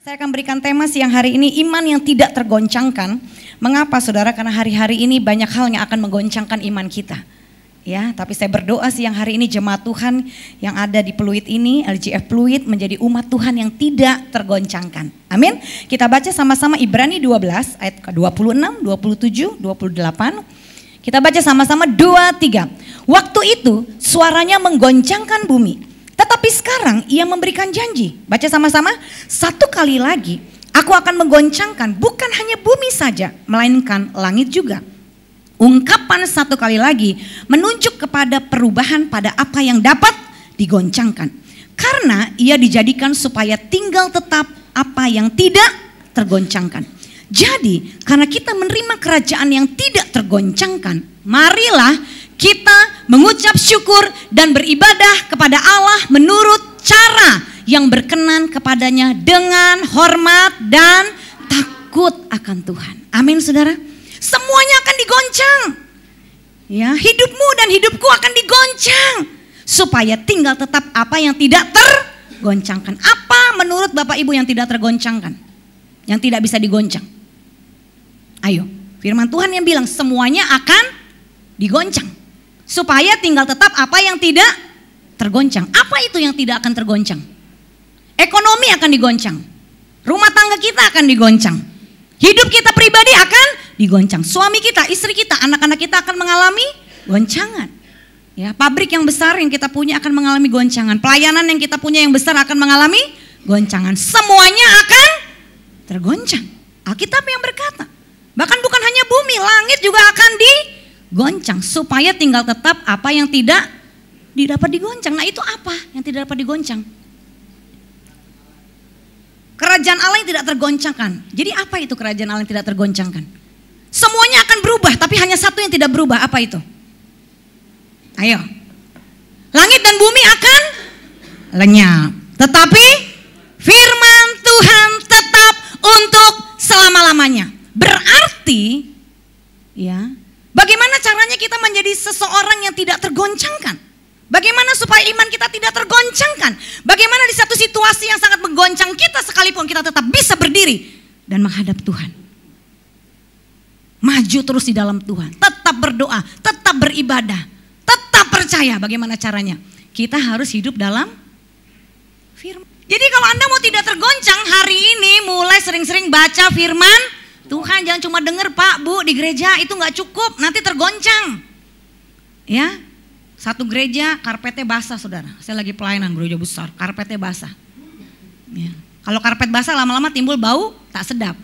Saya akan berikan tema siang hari ini, iman yang tidak tergoncangkan. Mengapa saudara? Karena hari-hari ini banyak hal yang akan menggoncangkan iman kita. Ya, tapi saya berdoa siang hari ini jemaat Tuhan yang ada di Pluit ini, LGF Pluit menjadi umat Tuhan yang tidak tergoncangkan. Amin. Kita baca sama-sama Ibrani 12 ayat ke-26, 27, 28. Kita baca sama-sama 2, 3. Waktu itu suaranya menggoncangkan bumi. Tetapi sekarang ia memberikan janji. Baca sama-sama. Satu kali lagi aku akan menggoncangkan bukan hanya bumi saja, melainkan langit juga. Ungkapan satu kali lagi menunjuk kepada perubahan pada apa yang dapat digoncangkan. Karena ia dijadikan supaya tinggal tetap apa yang tidak tergoncangkan. Jadi karena kita menerima kerajaan yang tidak tergoncangkan, marilah kita mengucap syukur dan beribadah kepada Allah menurut cara yang berkenan kepadanya dengan hormat dan takut akan Tuhan. Amin saudara. Semuanya akan digoncang. Ya, hidupmu dan hidupku akan digoncang. Supaya tinggal tetap apa yang tidak tergoncangkan. Apa menurut Bapak Ibu yang tidak tergoncangkan? Yang tidak bisa digoncang? Ayo, firman Tuhan yang bilang semuanya akan digoncang. Supaya tinggal tetap apa yang tidak tergoncang. Apa itu yang tidak akan tergoncang? Ekonomi akan digoncang. Rumah tangga kita akan digoncang. Hidup kita pribadi akan digoncang. Suami kita, istri kita, anak-anak kita akan mengalami goncangan. Ya, pabrik yang besar yang kita punya akan mengalami goncangan. Pelayanan yang kita punya yang besar akan mengalami goncangan. Semuanya akan tergoncang. Alkitab yang berkata. Bahkan bukan hanya bumi, langit juga akan digoncang. Supaya tinggal tetap apa yang tidak dapat digoncang. Nah itu apa yang tidak dapat digoncang? Kerajaan Allah yang tidak tergoncangkan. Jadi apa itu kerajaan Allah yang tidak tergoncangkan? Semuanya akan berubah, tapi hanya satu yang tidak berubah. Apa itu? Ayo. Langit dan bumi akan lenyap. Tetapi firman Tuhan tetap untuk selama-lamanya. Berarti, ya, bagaimana caranya kita menjadi seseorang yang tidak tergoncangkan? Bagaimana supaya iman kita tidak tergoncangkan? Bagaimana di satu situasi yang sangat menggoncang kita sekalipun kita tetap bisa berdiri dan menghadap Tuhan. Maju terus di dalam Tuhan, tetap berdoa, tetap beribadah, tetap percaya. Bagaimana caranya? Kita harus hidup dalam firman. Jadi kalau Anda mau tidak tergoncang hari ini mulai sering-sering baca firman Tuhan. Jangan cuma dengar Pak, Bu di gereja itu gak cukup, nanti tergoncang. Ya. Satu gereja karpetnya basah saudara. Saya lagi pelayanan gereja besar, karpetnya basah. Ya. Kalau karpet basah lama-lama timbul bau tak sedap.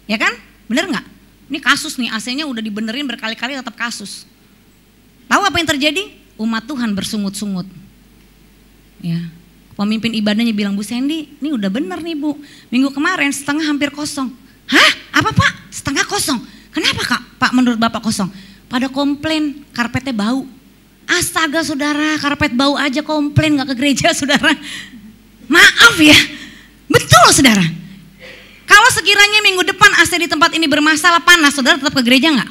Ya kan? Bener gak? Ini kasus nih, AC-nya udah dibenerin berkali-kali tetap kasus. Tahu apa yang terjadi? Umat Tuhan bersungut-sungut. Ya. Pemimpin ibadahnya bilang, Bu Sandy, ini udah bener nih Bu. Minggu kemarin setengah hampir kosong. Hah? Apa Pak? Setengah kosong. Kenapa Kak? Pak menurut Bapak kosong. Pada komplain karpetnya bau. Astaga saudara, karpet bau aja komplain gak ke gereja saudara. Maaf ya, betul saudara. Kalau sekiranya minggu depan AC di tempat ini bermasalah panas, saudara tetap ke gereja gak?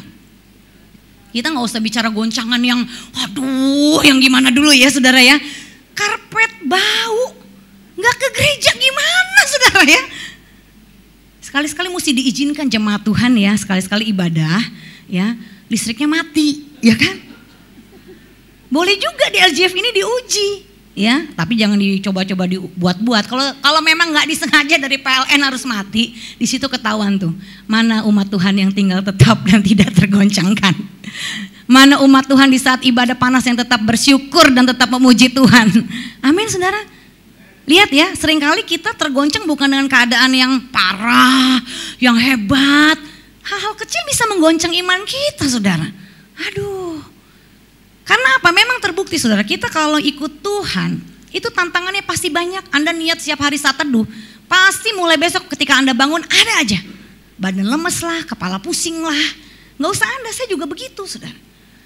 Kita gak usah bicara goncangan yang aduh yang gimana dulu ya saudara ya. Karpet bau, gak ke gereja gimana saudara ya. Sekali-sekali mesti diizinkan jemaat Tuhan ya, sekali-sekali ibadah ya, listriknya mati ya kan. Boleh juga di LGF ini diuji, ya. Tapi jangan dicoba-coba dibuat-buat. Kalau memang nggak disengaja dari PLN harus mati, di situ ketahuan tuh mana umat Tuhan yang tinggal tetap dan tidak tergoncangkan. Mana umat Tuhan di saat ibadah panas yang tetap bersyukur dan tetap memuji Tuhan. Amin, saudara. Lihat ya, seringkali kita tergoncang bukan dengan keadaan yang parah, yang hebat. Hal-hal kecil bisa menggoncang iman kita, saudara. Aduh. Karena apa? Memang terbukti saudara, kita kalau ikut Tuhan, itu tantangannya pasti banyak. Anda niat setiap hari saat teduh, pasti mulai besok ketika Anda bangun ada aja. Badan lemes lah, kepala pusing lah. Gak usah Anda, saya juga begitu saudara.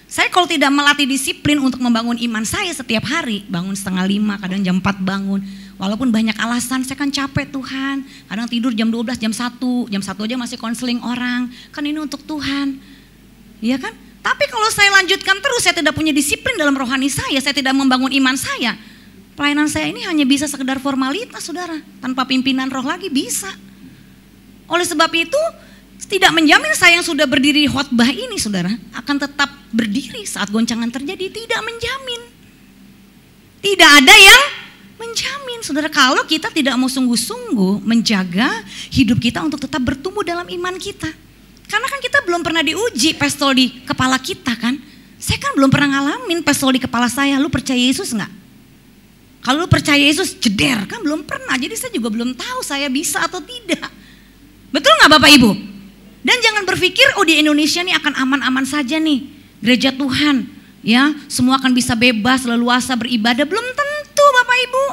Saya kalau tidak melatih disiplin untuk membangun iman saya setiap hari, bangun 4:30, kadang jam 4 bangun. Walaupun banyak alasan, saya kan capek Tuhan. Kadang tidur jam 12, jam 1 aja masih konseling orang. Kan ini untuk Tuhan, iya kan? Tapi kalau saya lanjutkan terus, saya tidak punya disiplin dalam rohani saya tidak membangun iman saya. Pelayanan saya ini hanya bisa sekedar formalitas saudara. Tanpa pimpinan roh lagi bisa. Oleh sebab itu tidak menjamin saya yang sudah berdiri di khotbah ini saudara akan tetap berdiri saat goncangan terjadi. Tidak menjamin. Tidak ada yang menjamin saudara, kalau kita tidak mau sungguh-sungguh menjaga hidup kita untuk tetap bertumbuh dalam iman kita. Karena kan kita belum pernah diuji pistol di kepala kita kan. Saya kan belum pernah ngalamin pistol di kepala saya. Lu percaya Yesus nggak? Kalau lu percaya Yesus jeder, kan belum pernah. Jadi saya juga belum tahu saya bisa atau tidak. Betul nggak Bapak Ibu? Dan jangan berpikir oh di Indonesia nih akan aman-aman saja nih. Gereja Tuhan ya semua akan bisa bebas leluasa beribadah. Belum tentu Bapak Ibu.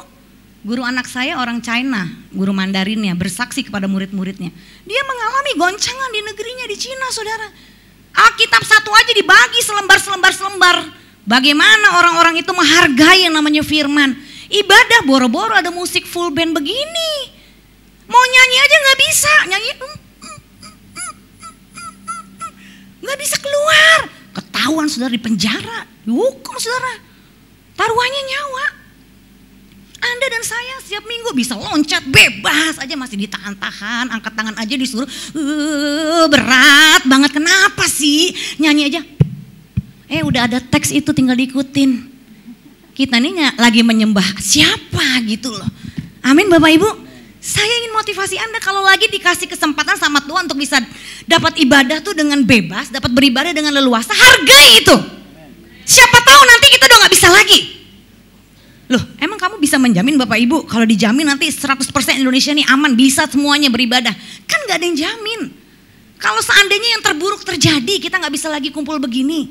Guru anak saya orang China, guru Mandarinnya bersaksi kepada murid-muridnya. Dia mengalami goncangan di negerinya di Cina saudara. Alkitab satu aja dibagi selembar. Bagaimana orang-orang itu menghargai yang namanya firman. Ibadah boro-boro ada musik full band begini. Mau nyanyi aja gak bisa. Nyanyi gak bisa keluar. Ketahuan saudara di penjara. Dihukum saudara. Taruhannya nyawa. Anda dan saya setiap minggu bisa loncat bebas aja masih ditahan-tahan, angkat tangan aja disuruh berat banget. Kenapa sih? Nyanyi aja. Udah ada teks itu tinggal diikutin. Kita nih lagi menyembah siapa gitu loh. Amin Bapak Ibu. Saya ingin motivasi Anda kalau lagi dikasih kesempatan sama Tuhan untuk bisa dapat ibadah tuh dengan bebas, dapat beribadah dengan leluasa, hargai itu. Siapa tahu nanti kita udah gak bisa lagi. Loh, emang kamu bisa menjamin Bapak Ibu kalau dijamin nanti 100% Indonesia nih aman, bisa semuanya beribadah? Kan gak ada yang jamin. Kalau seandainya yang terburuk terjadi, kita gak bisa lagi kumpul begini.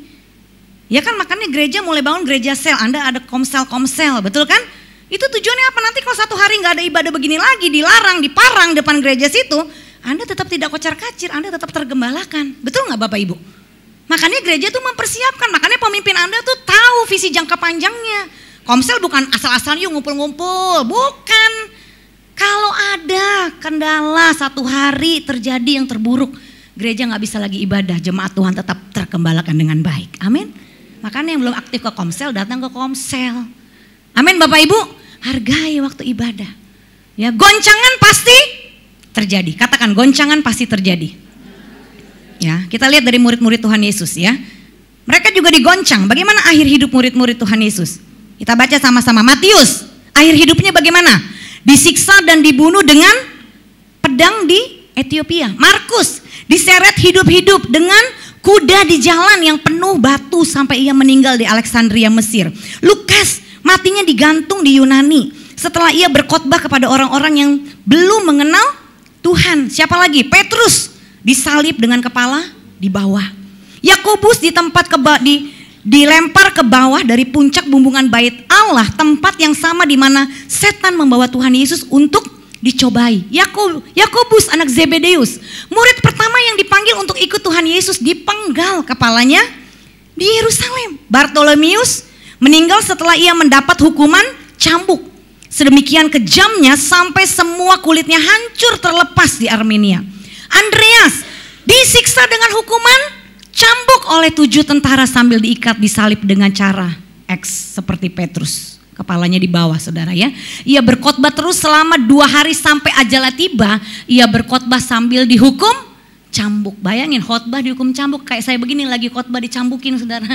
Ya kan makanya gereja mulai bangun gereja sel, Anda ada komsel, betul kan? Itu tujuannya apa? Nanti kalau satu hari gak ada ibadah begini lagi, dilarang, diparang depan gereja situ, Anda tetap tidak kocar-kacir, Anda tetap tergembalakan. Betul gak Bapak Ibu? Makanya gereja tuh mempersiapkan, makanya pemimpin Anda tuh tahu visi jangka panjangnya. Komsel bukan asal-asalan yuk ngumpul-ngumpul, bukan. Kalau ada kendala satu hari terjadi yang terburuk, gereja gak bisa lagi ibadah, jemaat Tuhan tetap tergembalakan dengan baik. Amin. Makanya yang belum aktif ke komsel datang ke komsel. Amin Bapak Ibu, hargai waktu ibadah. Ya, goncangan pasti terjadi. Katakan goncangan pasti terjadi. Ya, kita lihat dari murid-murid Tuhan Yesus ya. Mereka juga digoncang. Bagaimana akhir hidup murid-murid Tuhan Yesus? Kita baca sama-sama. Matius, akhir hidupnya bagaimana? Disiksa dan dibunuh dengan pedang di Ethiopia. Markus, diseret hidup-hidup dengan kuda di jalan yang penuh batu sampai ia meninggal di Alexandria, Mesir. Lukas, matinya digantung di Yunani setelah ia berkhotbah kepada orang-orang yang belum mengenal Tuhan. Siapa lagi? Petrus, disalib dengan kepala di bawah. Yakobus dilempar ke bawah dari puncak bumbungan bait Allah, tempat yang sama di mana setan membawa Tuhan Yesus untuk dicobai. Yakobus anak Zebedeus, murid pertama yang dipanggil untuk ikut Tuhan Yesus, dipenggal kepalanya di Yerusalem. Bartolomeus meninggal setelah ia mendapat hukuman cambuk. Sedemikian kejamnya sampai semua kulitnya hancur terlepas di Armenia. Andreas disiksa dengan hukuman cambuk oleh 7 tentara sambil diikat disalib dengan cara X seperti Petrus. Kepalanya di bawah saudara ya. Ia berkhotbah terus selama 2 hari sampai ajalnya tiba. Ia berkhotbah sambil dihukum cambuk. Bayangin khotbah dihukum cambuk. Kayak saya begini lagi khotbah dicambukin saudara.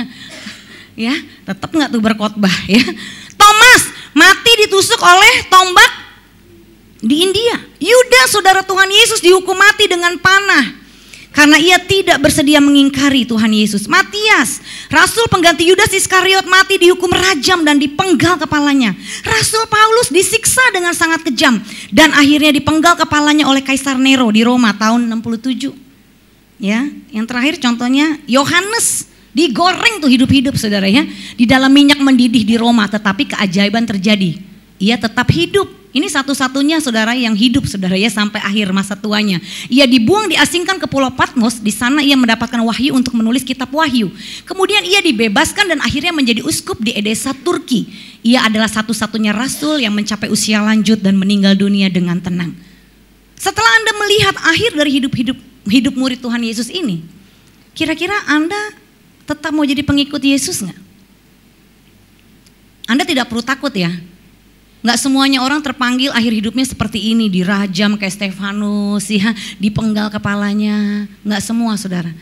Ya, tetap nggak tuh berkhotbah ya. Thomas mati ditusuk oleh tombak di India. Yudas saudara Tuhan Yesus dihukum mati dengan panah karena ia tidak bersedia mengingkari Tuhan Yesus. Matias, rasul pengganti Yudas Iskariot, mati dihukum rajam dan dipenggal kepalanya. Rasul Paulus disiksa dengan sangat kejam dan akhirnya dipenggal kepalanya oleh Kaisar Nero di Roma tahun 67. Ya, yang terakhir contohnya Yohanes digoreng tuh hidup-hidup saudara ya, di dalam minyak mendidih di Roma, tetapi keajaiban terjadi. Ia tetap hidup. Ini satu-satunya saudara yang hidup saudara ya sampai akhir masa tuanya. Ia dibuang diasingkan ke Pulau Patmos, di sana ia mendapatkan wahyu untuk menulis kitab Wahyu. Kemudian ia dibebaskan dan akhirnya menjadi uskup di Edesa, Turki. Ia adalah satu-satunya rasul yang mencapai usia lanjut dan meninggal dunia dengan tenang. Setelah Anda melihat akhir dari hidup murid Tuhan Yesus ini, kira-kira Anda tetap mau jadi pengikut Yesus nggak? Anda tidak perlu takut ya. Nggak semuanya orang terpanggil akhir hidupnya seperti ini, dirajam kayak Stefanus, ya, dipenggal kepalanya. Nggak semua, saudara.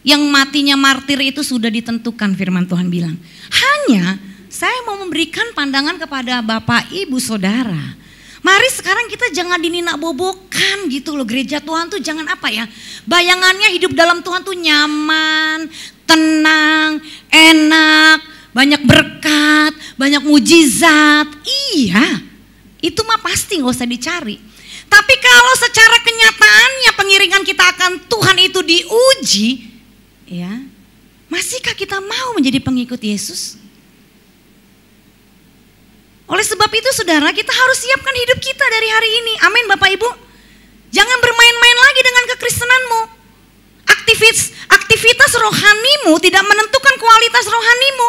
Yang matinya martir itu sudah ditentukan, firman Tuhan bilang. Hanya saya mau memberikan pandangan kepada Bapak, Ibu, Saudara. Mari sekarang kita jangan dininak bobokan gitu loh. Gereja Tuhan tuh jangan apa ya, bayangannya hidup dalam Tuhan tuh nyaman, tenang, enak, banyak berkat, banyak mujizat. Iya, itu mah pasti gak usah dicari. Tapi kalau secara kenyataannya pengiringan kita akan Tuhan itu diuji, ya, masihkah kita mau menjadi pengikut Yesus? Oleh sebab itu saudara, kita harus siapkan hidup kita dari hari ini. Amin Bapak Ibu. Jangan bermain-main lagi dengan kekristenanmu. Aktivitas rohanimu tidak menentukan kualitas rohanimu.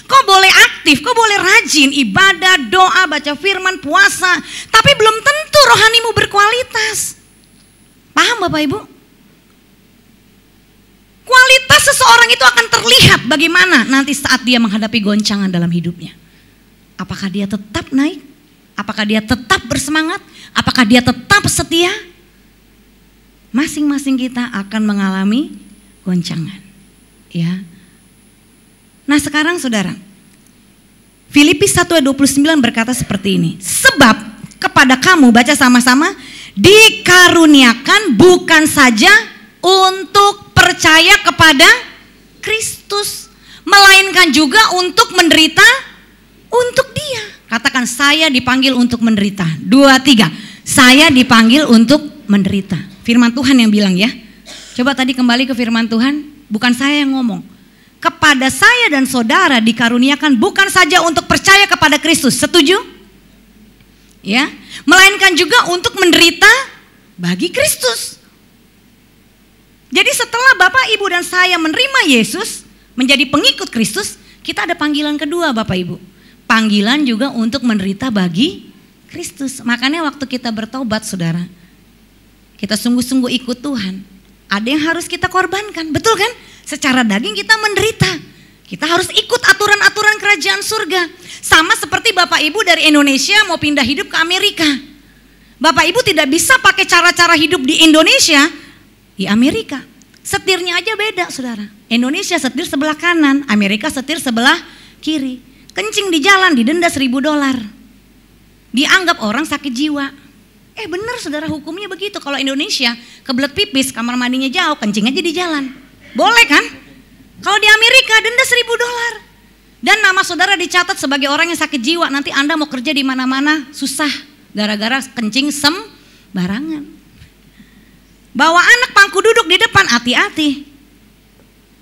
Kau boleh aktif, kau boleh rajin, ibadah, doa, baca firman, puasa. Tapi belum tentu rohanimu berkualitas. Paham Bapak Ibu? Kualitas seseorang itu akan terlihat bagaimana nanti saat dia menghadapi goncangan dalam hidupnya. Apakah dia tetap naik? Apakah dia tetap bersemangat? Apakah dia tetap setia? Masing-masing kita akan mengalami goncangan. Ya. Nah sekarang saudara, Filipi 1 ayat 29 berkata seperti ini. Sebab kepada kamu, baca sama-sama, dikaruniakan bukan saja untuk percaya kepada Kristus, melainkan juga untuk menderita untuk Dia. Katakan, saya dipanggil untuk menderita. 2, 3. Saya dipanggil untuk menderita. Firman Tuhan yang bilang ya. Coba tadi kembali ke firman Tuhan. Bukan saya yang ngomong. Kepada saya dan saudara dikaruniakan bukan saja untuk percaya kepada Kristus. Setuju? Ya. Melainkan juga untuk menderita bagi Kristus. Jadi setelah Bapak, Ibu dan saya menerima Yesus menjadi pengikut Kristus, kita ada panggilan kedua Bapak Ibu. Panggilan juga untuk menderita bagi Kristus. Makanya waktu kita bertobat saudara, kita sungguh-sungguh ikut Tuhan, ada yang harus kita korbankan, betul kan? Secara daging kita menderita, kita harus ikut aturan-aturan kerajaan surga. Sama seperti Bapak Ibu dari Indonesia mau pindah hidup ke Amerika. Bapak Ibu tidak bisa pakai cara-cara hidup di Indonesia di Amerika. Setirnya aja beda saudara. Indonesia setir sebelah kanan, Amerika setir sebelah kiri. Kencing di jalan didenda $1.000. Dianggap orang sakit jiwa. Benar saudara, hukumnya begitu. Kalau Indonesia kebelet pipis, kamar mandinya jauh, kencing aja di jalan. Boleh kan? Kalau di Amerika denda $1.000. Dan nama saudara dicatat sebagai orang yang sakit jiwa. Nanti Anda mau kerja di mana-mana susah gara-gara kencing sembarangan. Bawa anak pangku duduk di depan, hati-hati.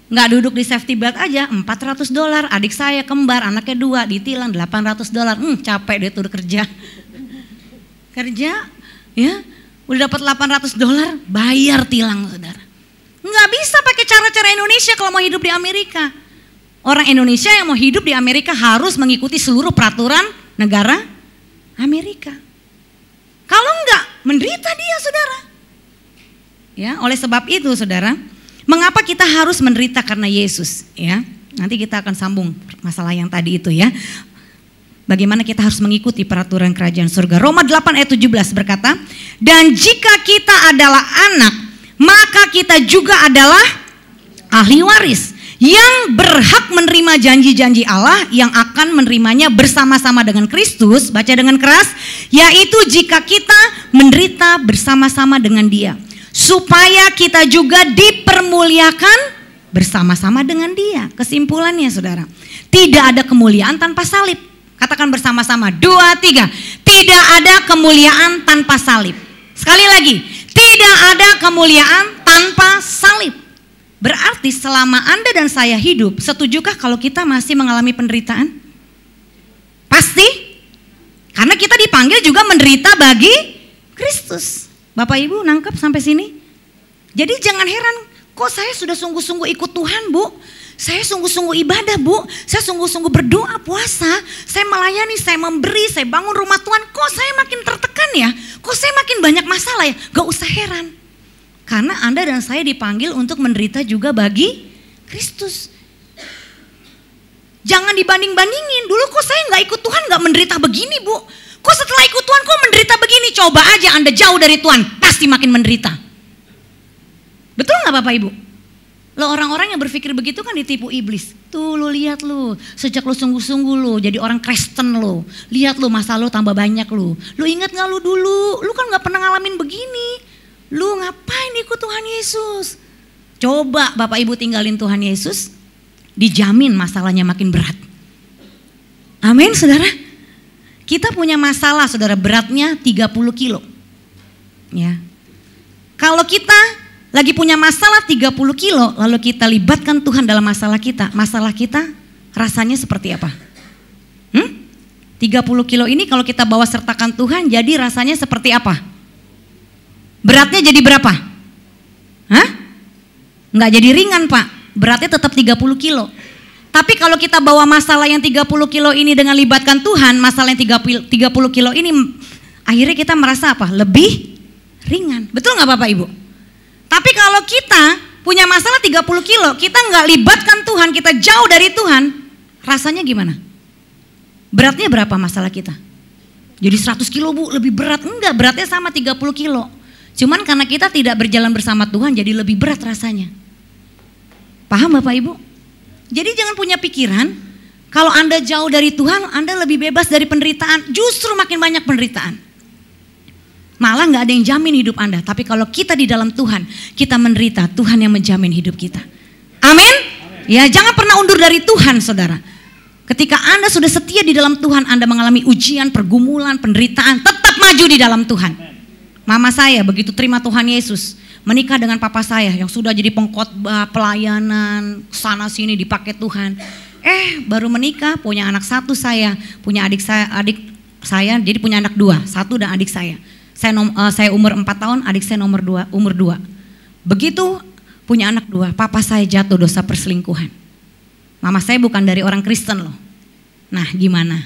Nggak duduk di safety belt aja $400. Adik saya kembar, anaknya 2, ditilang $800. Capek dia tuh kerja ya, udah dapat $800, bayar tilang saudara. Nggak bisa pakai cara-cara Indonesia kalau mau hidup di Amerika. Orang Indonesia yang mau hidup di Amerika harus mengikuti seluruh peraturan negara Amerika. Kalau enggak, menderita dia saudara. Ya, oleh sebab itu saudara, mengapa kita harus menderita karena Yesus? Ya, nanti kita akan sambung masalah yang tadi itu ya. Bagaimana kita harus mengikuti peraturan kerajaan surga. Roma 8 ayat 17 berkata, dan jika kita adalah anak, maka kita juga adalah ahli waris yang berhak menerima janji-janji Allah yang akan menerimanya bersama-sama dengan Kristus. Baca dengan keras, yaitu jika kita menderita bersama-sama dengan Dia, supaya kita juga dipermuliakan bersama-sama dengan Dia. Kesimpulannya saudara, tidak ada kemuliaan tanpa salib. Katakan bersama-sama, 2, 3. Tidak ada kemuliaan tanpa salib. Sekali lagi, tidak ada kemuliaan tanpa salib. Berarti selama Anda dan saya hidup, setujukah kalau kita masih mengalami penderitaan? Pasti. Karena kita dipanggil juga menderita bagi Kristus. Bapak Ibu nangkep sampai sini? Jadi jangan heran, kok saya sudah sungguh-sungguh ikut Tuhan Bu, saya sungguh-sungguh ibadah Bu, saya sungguh-sungguh berdoa, puasa, saya melayani, saya memberi, saya bangun rumah Tuhan, kok saya makin tertekan ya, kok saya makin banyak masalah ya? Gak usah heran, karena Anda dan saya dipanggil untuk menderita juga bagi Kristus. Jangan dibanding-bandingin. Dulu kok saya nggak ikut Tuhan nggak menderita begini, Bu. Kok setelah ikut Tuhan kok menderita begini? Coba aja Anda jauh dari Tuhan, pasti makin menderita. Betul nggak Bapak Ibu? Lo orang-orang yang berpikir begitu kan ditipu iblis. Tuh lo lihat lo, sejak lo sungguh-sungguh lo jadi orang Kristen lo. Lihat lo masa lo tambah banyak lo. Lo ingat gak lo dulu? Lo kan gak pernah ngalamin begini. Lo ngapain ikut Tuhan Yesus? Coba Bapak Ibu tinggalin Tuhan Yesus, dijamin masalahnya makin berat. Amin saudara. Kita punya masalah saudara, beratnya 30 kilo. Ya. Kalau kita lagi punya masalah 30 kilo, lalu kita libatkan Tuhan dalam masalah kita rasanya seperti apa? 30 kilo ini kalau kita bawa sertakan Tuhan, jadi rasanya seperti apa? Beratnya jadi berapa? Hah? Nggak jadi ringan Pak, beratnya tetap 30 kilo. Tapi kalau kita bawa masalah yang 30 kilo ini dengan libatkan Tuhan, masalah yang 30 kilo ini akhirnya kita merasa apa? Lebih ringan. Betul nggak Bapak Ibu? Tapi kalau kita punya masalah 30 kilo, kita nggak libatkan Tuhan, kita jauh dari Tuhan, rasanya gimana? Beratnya berapa masalah kita? Jadi 100 kilo Bu, lebih berat. Enggak, beratnya sama 30 kilo. Cuman karena kita tidak berjalan bersama Tuhan, jadi lebih berat rasanya. Paham Bapak Ibu? Jadi jangan punya pikiran, kalau Anda jauh dari Tuhan, Anda lebih bebas dari penderitaan. Justru makin banyak penderitaan. Malah gak ada yang jamin hidup Anda. Tapi kalau kita di dalam Tuhan, kita menderita, Tuhan yang menjamin hidup kita. Amin? Ya, jangan pernah undur dari Tuhan saudara. Ketika Anda sudah setia di dalam Tuhan, Anda mengalami ujian, pergumulan, penderitaan, tetap maju di dalam Tuhan. Mama saya begitu terima Tuhan Yesus, menikah dengan papa saya yang sudah jadi pengkhotbah, pelayanan, sana sini dipakai Tuhan. Baru menikah, punya anak satu saya, punya adik saya, jadi punya anak dua, satu dan adik saya. Saya umur 4 tahun, adik saya umur 2. Begitu punya anak 2, papa saya jatuh dosa perselingkuhan. Mama saya bukan dari orang Kristen loh. Nah gimana?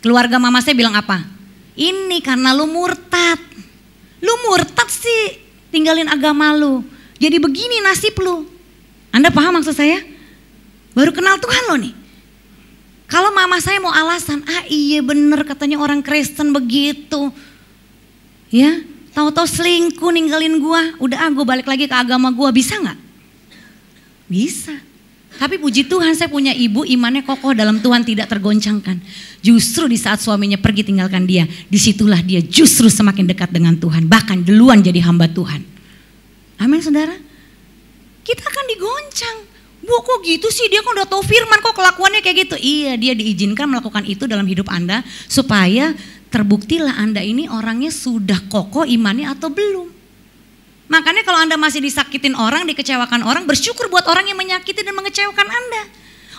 Keluarga mama saya bilang apa? Ini karena lu murtad. Lu murtad sih, tinggalin agama lu. Jadi begini nasib lu. Anda paham maksud saya? Baru kenal Tuhan lo nih. Kalau mama saya mau alasan, iya bener katanya orang Kristen begitu. Ya, tahu-tahu selingkuh ninggalin gua, udah gua balik lagi ke agama gua, bisa nggak? Bisa. Tapi puji Tuhan saya punya ibu imannya kokoh dalam Tuhan, tidak tergoncangkan. Justru di saat suaminya pergi tinggalkan dia, disitulah dia justru semakin dekat dengan Tuhan. Bahkan duluan jadi hamba Tuhan. Amin saudara. Kita akan digoncang. Bu kok gitu sih, dia kan udah tahu firman kok kelakuannya kayak gitu. Iya, dia diizinkan melakukan itu dalam hidup Anda supaya terbuktilah Anda ini orangnya sudah kokoh imannya atau belum. Makanya kalau Anda masih disakitin orang, dikecewakan orang, bersyukur buat orang yang menyakiti dan mengecewakan Anda.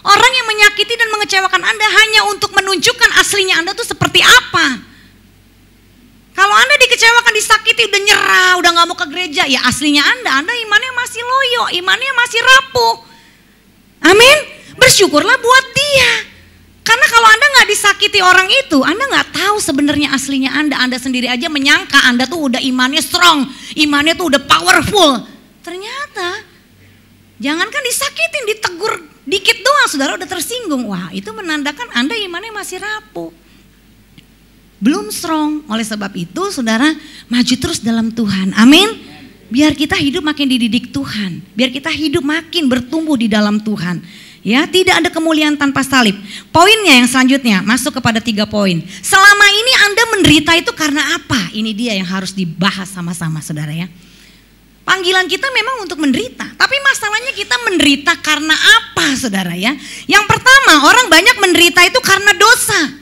Orang yang menyakiti dan mengecewakan Anda hanya untuk menunjukkan aslinya Anda tuh seperti apa. Kalau Anda dikecewakan, disakiti, udah nyerah, udah gak mau ke gereja, ya aslinya Anda imannya masih loyo, imannya masih rapuh. Amin. Bersyukurlah buat dia. Karena kalau Anda gak disakiti orang itu, Anda gak tahu sebenarnya aslinya Anda sendiri aja menyangka Anda tuh udah imannya strong, imannya tuh udah powerful. Ternyata jangankan disakitin, ditegur dikit doang saudara udah tersinggung. Wah itu menandakan Anda imannya masih rapuh, belum strong. Oleh sebab itu saudara maju terus dalam Tuhan. Amin. Biar kita hidup makin dididik Tuhan, biar kita hidup makin bertumbuh di dalam Tuhan. Ya, tidak ada kemuliaan tanpa salib. Poinnya yang selanjutnya masuk kepada 3 poin. Selama ini Anda menderita itu karena apa? Ini dia yang harus dibahas sama-sama saudara ya. Panggilan kita memang untuk menderita, tapi masalahnya kita menderita karena apa saudara ya? Yang pertama, orang banyak menderita itu karena dosa.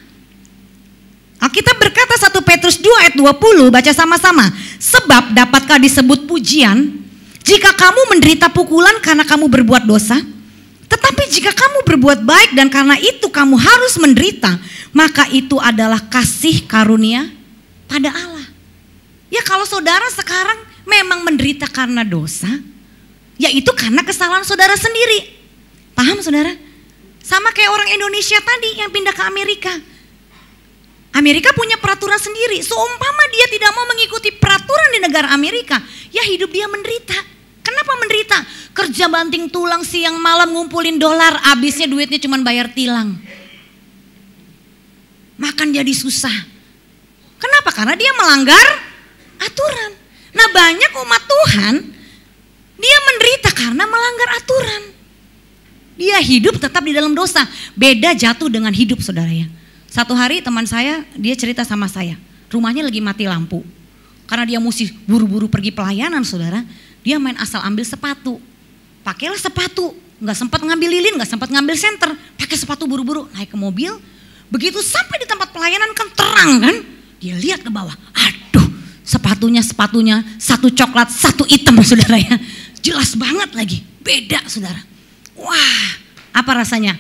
Alkitab berkata 1 Petrus 2 ayat 20, baca sama-sama. Sebab dapatkah disebut pujian jika kamu menderita pukulan karena kamu berbuat dosa? Tetapi jika kamu berbuat baik dan karena itu kamu harus menderita, maka itu adalah kasih karunia pada Allah. Ya kalau saudara sekarang memang menderita karena dosa, ya itu karena kesalahan saudara sendiri. Paham saudara? Sama kayak orang Indonesia tadi yang pindah ke Amerika. Amerika punya peraturan sendiri. Seumpama dia tidak mau mengikuti peraturan di negara Amerika, ya hidup dia menderita. Kenapa menderita? kerja banting tulang siang malam ngumpulin dolar, habisnya duitnya cuma bayar tilang. Makan jadi susah. Kenapa? Karena dia melanggar aturan. Nah banyak umat Tuhan, dia menderita karena melanggar aturan. Dia hidup tetap di dalam dosa. Beda jatuh dengan hidup, saudara ya. Satu hari teman saya, dia cerita sama saya, rumahnya lagi mati lampu. Karena dia mesti buru-buru pergi pelayanan, saudara. Dia main asal ambil sepatu. Pakailah sepatu, nggak sempat ngambil lilin, nggak sempat ngambil senter, pakai sepatu buru-buru, naik ke mobil. Begitu sampai di tempat pelayanan kan terang kan, dia lihat ke bawah, aduh sepatunya satu coklat satu hitam, saudara ya, jelas banget lagi, beda saudara. Wah, apa rasanya?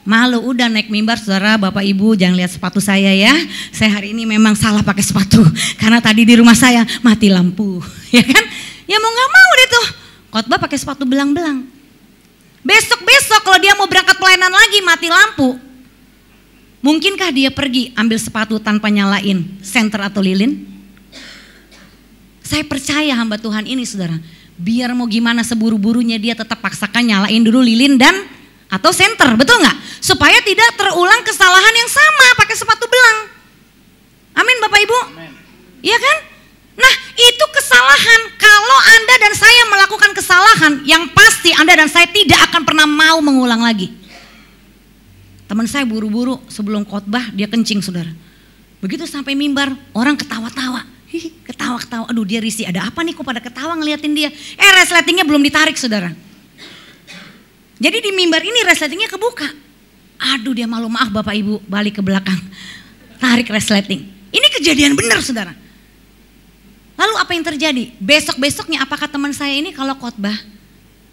Malu, udah naik mimbar, saudara, bapak ibu jangan lihat sepatu saya ya, saya hari ini memang salah pakai sepatu karena tadi di rumah saya mati lampu, ya kan? Ya mau nggak mau deh tuh. Khotbah pakai sepatu belang-belang. Besok-besok kalau dia mau berangkat pelayanan lagi mati lampu, mungkinkah dia pergi ambil sepatu tanpa nyalain senter atau lilin? Saya percaya hamba Tuhan ini, saudara, biar mau gimana seburu-burunya dia tetap paksakan nyalain dulu lilin dan atau senter, betul nggak? Supaya tidak terulang kesalahan yang sama pakai sepatu belang. Amin Bapak Ibu? Iya kan? Nah itu kesalahan. Kalau Anda dan saya melakukan kesalahan, yang pasti Anda dan saya tidak akan pernah mau mengulang lagi. Teman saya buru-buru sebelum khotbah dia kencing, saudara. Begitu sampai mimbar orang ketawa-tawa, ketawa-ketawa. Aduh dia risih, ada apa nih kok pada ketawa ngeliatin dia. Resletingnya belum ditarik, saudara. Jadi di mimbar ini resletingnya kebuka. Aduh dia malu, maaf Bapak Ibu, balik ke belakang, tarik resleting. Ini kejadian benar, saudara. Lalu apa yang terjadi? Besok-besoknya apakah teman saya ini kalau khotbah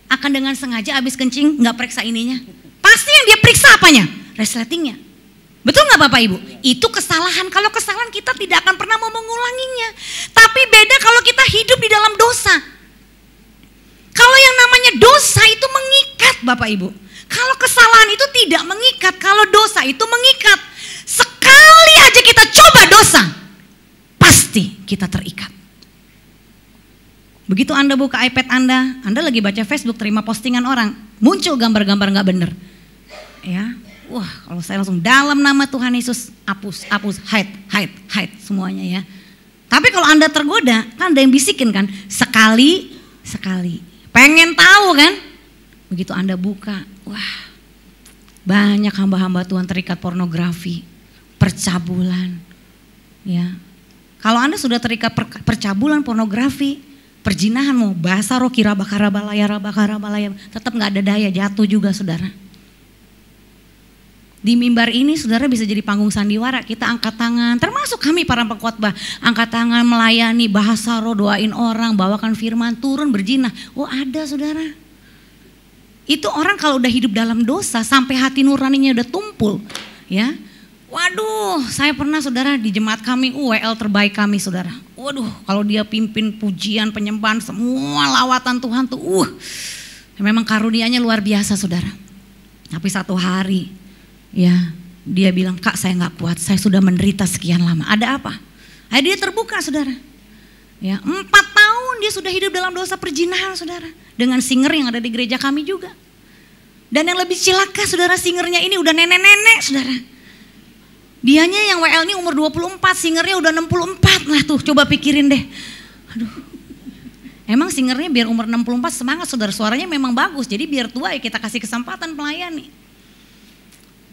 akan dengan sengaja habis kencing nggak periksa ininya? Pasti yang dia periksa apanya? Resletingnya. Betul nggak Bapak Ibu? Itu kesalahan. Kalau kesalahan kita tidak akan pernah mau mengulanginya. Tapi beda kalau kita hidup di dalam dosa. Kalau yang namanya dosa itu mengikat Bapak Ibu. Kalau kesalahan itu tidak mengikat, kalau dosa itu mengikat. Sekali aja kita coba dosa, pasti kita terikat. Begitu Anda buka iPad Anda lagi baca Facebook, terima postingan orang, muncul gambar-gambar nggak bener. Ya, wah kalau saya langsung dalam nama Tuhan Yesus, hapus, hide semuanya ya. Tapi kalau Anda tergoda, kan ada yang bisikin kan, sekali, pengen tahu kan? Begitu Anda buka, wah banyak hamba-hamba Tuhan terikat pornografi, percabulan. Ya, kalau Anda sudah terikat percabulan, pornografi, perjinahan, mau bahasa roh rabakarabalaya, tetap nggak ada daya, jatuh juga saudara. Di mimbar ini saudara bisa jadi panggung sandiwara, kita angkat tangan, termasuk kami para pengkhotbah, angkat tangan melayani, bahasa roh, doain orang, bawakan firman, turun berjinah. Oh ada saudara. Itu orang kalau udah hidup dalam dosa sampai hati nuraninya udah tumpul, ya. Waduh, saya pernah saudara di jemaat kami, WL terbaik kami saudara. Waduh, kalau dia pimpin pujian, penyembahan, semua lawatan Tuhan tuh, memang karunia-Nya luar biasa saudara. Tapi satu hari, ya dia bilang, Kak saya nggak kuat, saya sudah menderita sekian lama. Ada apa? Dia terbuka saudara. Ya, 4 tahun dia sudah hidup dalam dosa perjinahan saudara. Dengan singer yang ada di gereja kami juga. Dan yang lebih cilaka saudara, singernya ini udah nenek-nenek saudara. Dianya yang WL ini umur 24, singernya udah 64. Nah tuh coba pikirin deh. Aduh. Emang singernya biar umur 64 semangat saudara, suaranya memang bagus. Jadi biar tua ya kita kasih kesempatan melayani.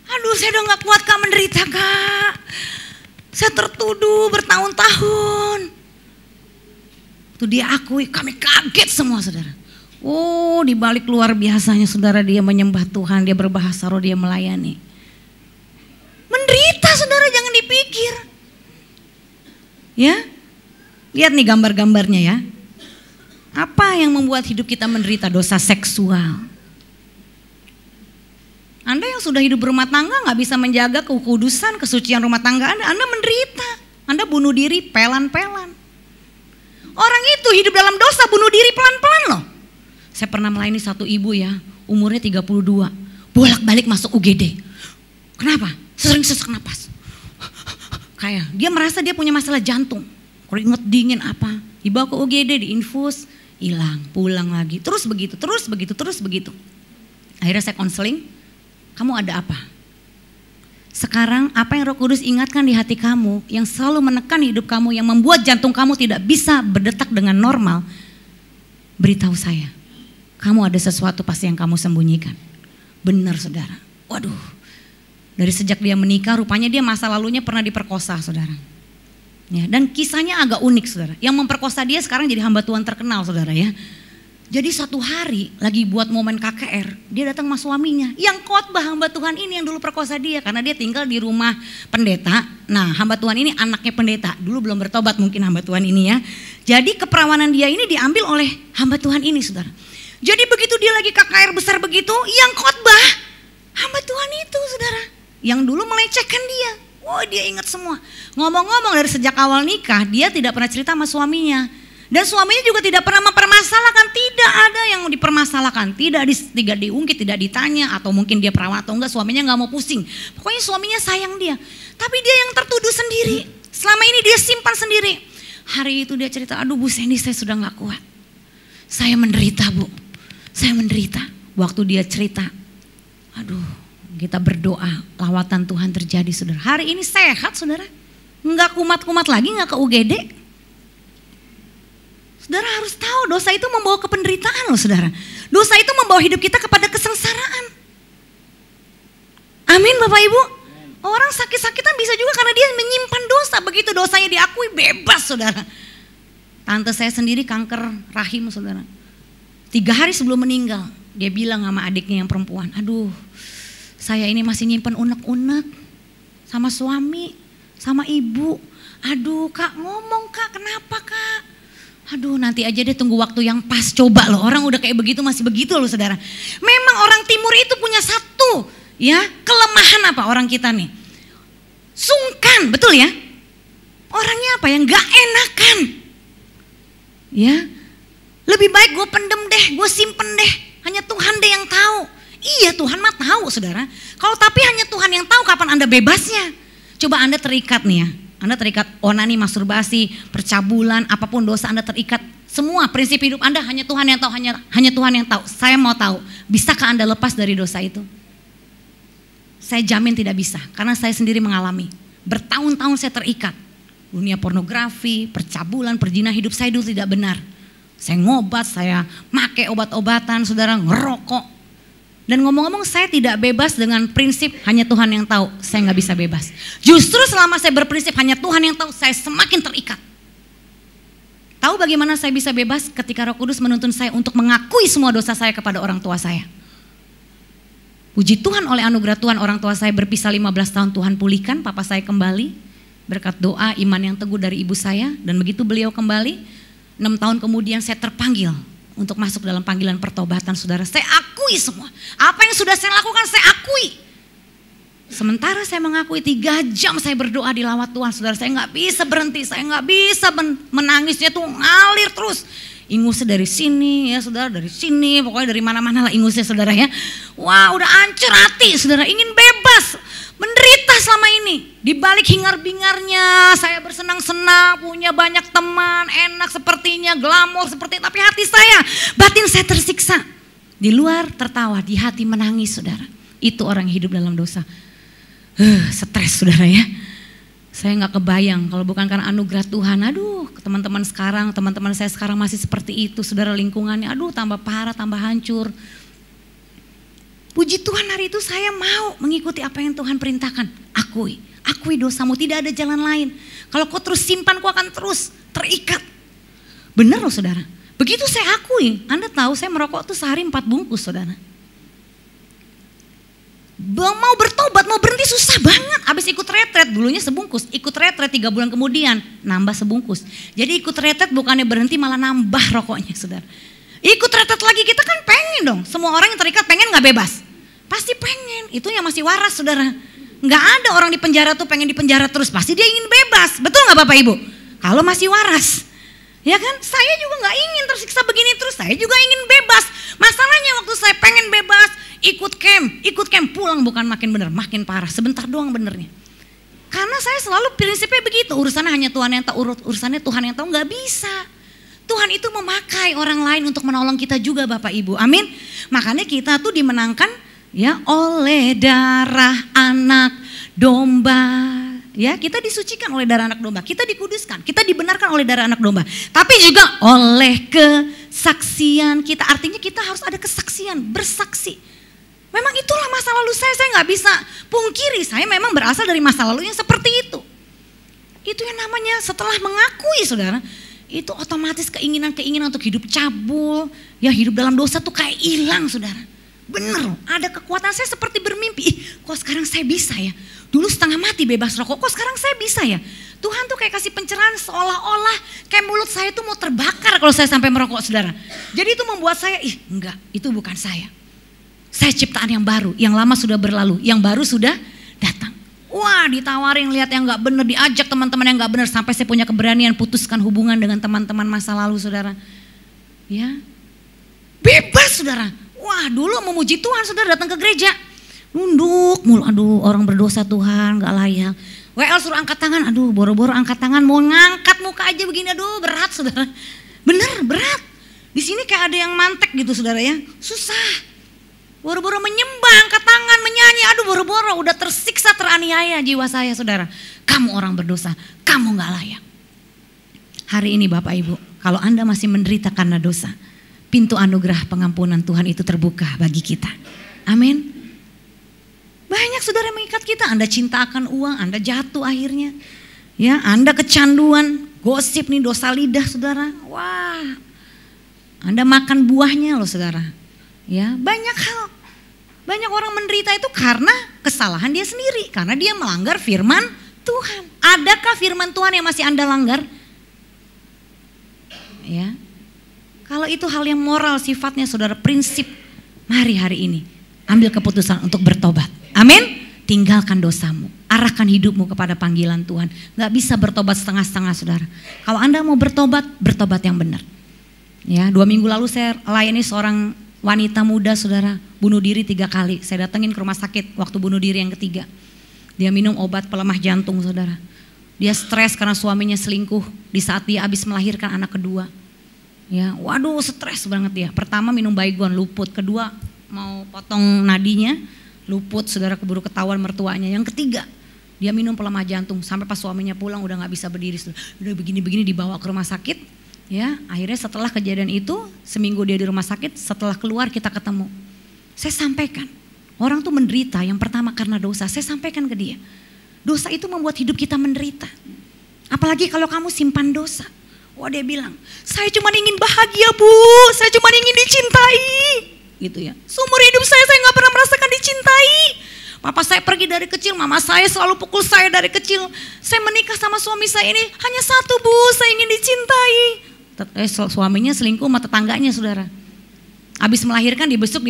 Aduh saya udah gak kuat Kak, menderita Kak. Saya tertuduh bertahun-tahun. Tuh dia akui, kami kaget semua saudara. Oh di balik luar biasanya saudara, dia menyembah Tuhan, dia berbahasa roh, dia melayani. Menderita saudara, jangan dipikir. Ya, lihat nih gambar-gambarnya ya. Apa yang membuat hidup kita menderita? Dosa seksual. Anda yang sudah hidup berumah tangga nggak bisa menjaga kekudusan, kesucian rumah tangga Anda menderita. Anda bunuh diri pelan-pelan. Orang itu hidup dalam dosa, bunuh diri pelan-pelan loh. Saya pernah melayani satu ibu ya, umurnya 32, bolak-balik masuk UGD. Kenapa? Sering sesak napas. Kayak dia merasa dia punya masalah jantung. Keringat dingin apa, dibawa ke UGD, diinfus. hilang, pulang lagi, terus begitu. Akhirnya saya konseling, kamu ada apa? Sekarang apa yang Roh Kudus ingatkan di hati kamu, yang selalu menekan hidup kamu, yang membuat jantung kamu tidak bisa berdetak dengan normal, beritahu saya. Kamu ada sesuatu pasti yang kamu sembunyikan. Benar saudara, waduh. Dari sejak dia menikah rupanya dia masa lalunya pernah diperkosa saudara. Ya, dan kisahnya agak unik saudara. Yang memperkosa dia sekarang jadi hamba Tuhan terkenal saudara ya. Jadi satu hari lagi buat momen KKR, dia datang sama suaminya. Yang khotbah hamba Tuhan ini yang dulu perkosa dia. Karena dia tinggal di rumah pendeta. Nah hamba Tuhan ini anaknya pendeta. Dulu belum bertobat mungkin hamba Tuhan ini ya. Jadi keperawanan dia ini diambil oleh hamba Tuhan ini saudara. Jadi begitu dia lagi KKR besar begitu, yang khotbah hamba Tuhan itu saudara. Yang dulu melecehkan dia. Wah dia ingat semua. Ngomong-ngomong dari sejak awal nikah, dia tidak pernah cerita sama suaminya. Dan suaminya juga tidak pernah mempermasalahkan, tidak ada yang dipermasalahkan, tidak diungkit, tidak ditanya, atau mungkin dia perawan atau enggak, suaminya nggak mau pusing. Pokoknya suaminya sayang dia, tapi dia yang tertuduh sendiri. Selama ini dia simpan sendiri. Hari itu dia cerita, aduh Bu Sandy saya sudah nggak kuat, saya menderita Bu, saya menderita. Waktu dia cerita, aduh kita berdoa, lawatan Tuhan terjadi saudara. Hari ini sehat saudara, nggak kumat-kumat lagi, nggak ke UGD. Saudara harus tahu dosa itu membawa ke penderitaan loh saudara. Dosa itu membawa hidup kita kepada kesengsaraan. Amin Bapak Ibu. Orang sakit-sakitan bisa juga karena dia menyimpan dosa. Begitu dosanya diakui bebas saudara. Tante saya sendiri kanker rahim saudara. 3 hari sebelum meninggal dia bilang sama adiknya yang perempuan, aduh saya ini masih nyimpan unek-unek sama suami, sama ibu. Aduh Kak ngomong Kak, kenapa Kak? Aduh nanti aja deh tunggu waktu yang pas, coba loh orang udah kayak begitu masih begitu loh saudara. Memang orang timur itu punya satu ya kelemahan apa orang kita nih, sungkan, betul ya. Orangnya apa yang gak enakan ya. Lebih baik gue pendem deh, gue simpen deh, hanya Tuhan deh yang tahu. Iya Tuhan mah tahu saudara. Kalau tapi hanya Tuhan yang tahu kapan Anda bebasnya. Coba Anda terikat nih ya, Anda terikat onani, masturbasi, percabulan, apapun dosa Anda terikat. Semua prinsip hidup Anda hanya Tuhan yang tahu, hanya Tuhan yang tahu. Saya mau tahu, bisakah Anda lepas dari dosa itu? Saya jamin tidak bisa, karena saya sendiri mengalami. Bertahun-tahun saya terikat. Dunia pornografi, percabulan, perzinahan, hidup saya dulu tidak benar. Saya ngobat, saya make obat-obatan, saudara, ngerokok. Dan ngomong-ngomong saya tidak bebas dengan prinsip hanya Tuhan yang tahu, saya nggak bisa bebas. Justru selama saya berprinsip hanya Tuhan yang tahu, saya semakin terikat. Tahu bagaimana saya bisa bebas? Ketika Roh Kudus menuntun saya untuk mengakui semua dosa saya kepada orang tua saya. Puji Tuhan oleh anugerah Tuhan, orang tua saya berpisah 15 tahun, Tuhan pulihkan papa saya kembali. Berkat doa, iman yang teguh dari ibu saya, dan begitu beliau kembali, 6 tahun kemudian saya terpanggil untuk masuk dalam panggilan pertobatan saudara. Saya akui semua. Apa yang sudah saya lakukan saya akui. Sementara saya mengakui 3 jam saya berdoa di lawat Tuhan saudara. Saya gak bisa berhenti. Saya gak bisa menangisnya tuh ngalir terus. Ingusnya dari sini ya saudara, dari sini. Pokoknya dari mana-mana lah ingusnya saudara ya. Wah udah hancur hati saudara. Ingin bebas. Menderita selama ini. Di balik hingar-bingarnya saya bersenang-senang, punya banyak teman, enak sepertinya, glamor seperti, tapi hati saya, batin saya tersiksa. Di luar tertawa, di hati menangis saudara. Itu orang yang hidup dalam dosa. Stres saudara ya. Saya gak kebayang kalau bukan karena anugerah Tuhan. Aduh teman-teman sekarang, teman-teman saya sekarang masih seperti itu saudara, lingkungannya. Aduh tambah parah, tambah hancur. Puji Tuhan hari itu saya mau mengikuti apa yang Tuhan perintahkan. Akui dosamu, tidak ada jalan lain. Kalau kau terus simpan, kau akan terus terikat. Benar loh saudara. Begitu saya akui, Anda tahu saya merokok tuh sehari 4 bungkus saudara. Mau bertobat, mau berhenti susah banget. Habis ikut retret, dulunya sebungkus. Ikut retret 3 bulan kemudian, nambah sebungkus. Jadi ikut retret bukannya berhenti malah nambah rokoknya saudara. Ikut retret lagi, kita kan pengen dong. Semua orang yang terikat pengen gak bebas? Pasti pengen, itu yang masih waras saudara. Gak ada orang di penjara tuh pengen di penjara terus, pasti dia ingin bebas. Betul gak Bapak Ibu? Kalau masih waras. Ya kan, saya juga gak ingin tersiksa begini terus, saya juga ingin bebas. Masalahnya waktu saya pengen bebas, ikut camp, pulang bukan makin bener, makin parah. Sebentar doang benernya. Karena saya selalu prinsipnya begitu, urusannya hanya Tuhan yang tahu, urusannya Tuhan yang tahu, gak bisa. Tuhan itu memakai orang lain untuk menolong kita juga Bapak Ibu. Amin. Makanya kita tuh dimenangkan ya oleh darah anak domba. Ya, kita disucikan oleh darah anak domba, kita dikuduskan, kita dibenarkan oleh darah anak domba. Tapi juga oleh kesaksian kita, artinya kita harus ada kesaksian, bersaksi. Memang itulah masa lalu saya nggak bisa pungkiri, saya memang berasal dari masa lalu yang seperti itu. Itu yang namanya setelah mengakui saudara, itu otomatis keinginan-keinginan untuk hidup cabul, ya hidup dalam dosa tuh kayak hilang saudara. Bener, ada kekuatan saya seperti bermimpi, kok sekarang saya bisa ya. Dulu setengah mati bebas rokok, kok sekarang saya bisa ya. Tuhan tuh kayak kasih pencerahan seolah-olah kayak mulut saya tuh mau terbakar kalau saya sampai merokok saudara. Jadi itu membuat saya, enggak, itu bukan saya. Saya ciptaan yang baru, yang lama sudah berlalu, yang baru sudah datang. Wah, ditawarin lihat yang enggak benar, diajak teman-teman yang enggak benar, sampai saya punya keberanian putuskan hubungan dengan teman-teman masa lalu saudara. Ya, bebas saudara. Wah, dulu memuji Tuhan saudara datang ke gereja. Nunduk mulu, aduh orang berdosa Tuhan gak layak. WL suruh angkat tangan, aduh boro-boro angkat tangan, mau ngangkat muka aja begini, aduh berat saudara. Bener berat. Di sini kayak ada yang mantek gitu saudara ya, susah. Boro-boro menyembah, angkat tangan, menyanyi, aduh boro-boro udah tersiksa, teraniaya jiwa saya saudara. Kamu orang berdosa, kamu gak layak. Hari ini Bapak Ibu, kalau Anda masih menderita karena dosa, pintu anugerah pengampunan Tuhan itu terbuka bagi kita. Amin. Banyak saudara yang mengikat kita, Anda cinta akan uang, Anda jatuh akhirnya. Ya, Anda kecanduan, gosip nih dosa lidah saudara. Wah, Anda makan buahnya loh saudara. Ya, banyak hal. Banyak orang menderita itu karena kesalahan dia sendiri, karena dia melanggar firman Tuhan. Adakah firman Tuhan yang masih Anda langgar? Ya. Kalau itu hal yang moral sifatnya saudara, prinsip, mari hari ini ambil keputusan untuk bertobat. Amin. Tinggalkan dosamu, arahkan hidupmu kepada panggilan Tuhan. Gak bisa bertobat setengah-setengah saudara. Kalau Anda mau bertobat, bertobat yang benar. Ya, 2 minggu lalu saya layani seorang wanita muda saudara, bunuh diri 3 kali. Saya datengin ke rumah sakit waktu bunuh diri yang ketiga. Dia minum obat pelemah jantung saudara. Dia stres karena suaminya selingkuh di saat dia habis melahirkan anak kedua. Ya, waduh stres banget dia. Pertama minum Baygon, luput. Kedua mau potong nadinya, luput saudara, keburu ketahuan mertuanya. Yang ketiga dia minum pelemah jantung, sampai pas suaminya pulang udah nggak bisa berdiri, udah begini-begini dibawa ke rumah sakit. Ya, akhirnya setelah kejadian itu seminggu dia di rumah sakit, setelah keluar kita ketemu. Saya sampaikan, orang tuh menderita yang pertama karena dosa. Saya sampaikan ke dia, dosa itu membuat hidup kita menderita. Apalagi kalau kamu simpan dosa. Wah, dia bilang, saya cuma ingin bahagia Bu, saya cuma ingin dicintai. Gitu ya, seumur hidup saya nggak pernah merasakan dicintai. Papa saya pergi dari kecil, mama saya selalu pukul saya dari kecil. Saya menikah sama suami saya ini hanya satu Bu, saya ingin dicintai. Suaminya selingkuh sama tetangganya saudara. Habis melahirkan dibesuk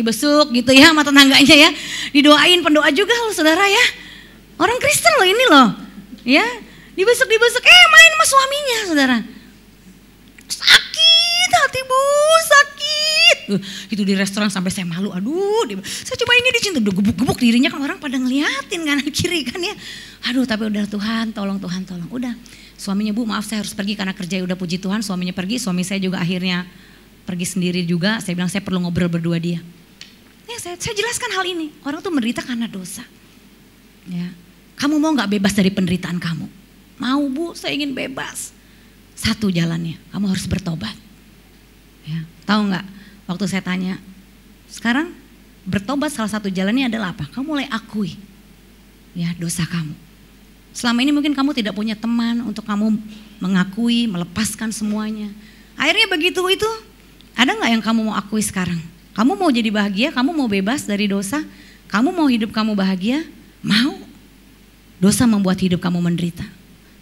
gitu ya sama tetangganya ya. Didoain, pendoa juga loh saudara ya. Orang Kristen loh ini loh. Ya, dibesuk main sama suaminya saudara. Sakit hati Bu, sakit. Itu di restoran sampai saya malu, aduh saya cuma ingin dicintai, udah gebuk-gebuk dirinya kan, orang pada ngeliatin kanan kiri kan ya. Aduh tapi udah Tuhan tolong. Udah suaminya, Bu maaf saya harus pergi karena kerja, udah puji Tuhan suaminya pergi, suami saya juga akhirnya pergi sendiri juga. Saya bilang saya perlu ngobrol berdua dia. Ya, saya jelaskan hal ini, orang tuh menderita karena dosa. Ya, kamu mau gak bebas dari penderitaan kamu? Mau Bu, saya ingin bebas. Satu jalannya, kamu harus bertobat. Ya, tahu nggak? Waktu saya tanya, sekarang bertobat salah satu jalannya adalah apa? Kamu mulai akui, ya dosa kamu. Selama ini mungkin kamu tidak punya teman untuk kamu mengakui, melepaskan semuanya. Akhirnya begitu itu, ada nggak yang kamu mau akui sekarang? Kamu mau jadi bahagia? Kamu mau bebas dari dosa? Kamu mau hidup kamu bahagia? Mau? Dosa membuat hidup kamu menderita.